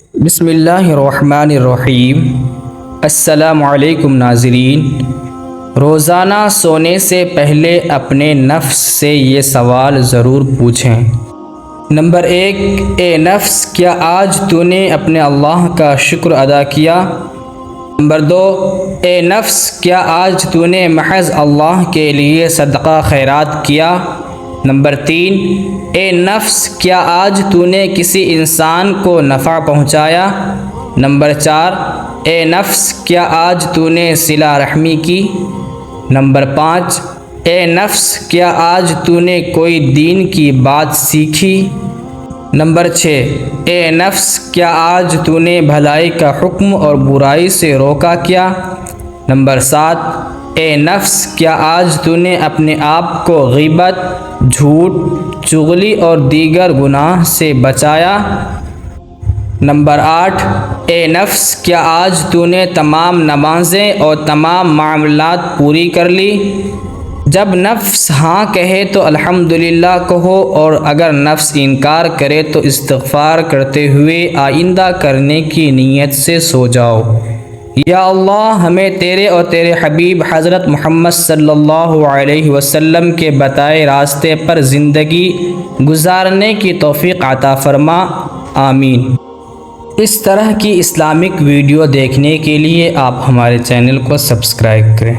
بسم اللہ الرحمن الرحیم۔ السلام علیکم ناظرین۔ روزانہ سونے سے پہلے اپنے نفس سے یہ سوال ضرور پوچھیں۔ نمبر 1، اے نفس، کیا آج تو نے اپنے اللہ کا شکر ادا کیا؟ نمبر 2، اے نفس، کیا آج تو نے محض اللہ کے لیے صدقہ خیرات کیا؟ نمبر 3، اے نفس، کیا آج تو نے کسی انسان کو نفع پہنچایا؟ نمبر 4، اے نفس، کیا آج تو نے صلہ رحمی کی؟ نمبر 5، اے نفس، کیا آج تو نے کوئی دین کی بات سیکھی؟ نمبر 6، اے نفس، کیا آج تو نے بھلائی کا حکم اور برائی سے روکا کیا؟ نمبر 7، اے نفس، کیا آج تو نے اپنے آپ کو غیبت، جھوٹ، چغلی اور دیگر گناہ سے بچایا؟ نمبر 8، اے نفس، کیا آج تو نے تمام نمازیں اور تمام معاملات پوری کر لی؟ جب نفس ہاں کہے تو الحمدللہ کہو، اور اگر نفس انکار کرے تو استغفار کرتے ہوئے آئندہ کرنے کی نیت سے سو جاؤ۔ یا اللہ، ہمیں تیرے اور تیرے حبیب حضرت محمد صلی اللہ علیہ وسلم کے بتائے راستے پر زندگی گزارنے کی توفیق عطا فرما، آمین۔ اس طرح کی اسلامک ویڈیو دیکھنے کے لیے آپ ہمارے چینل کو سبسکرائب کریں۔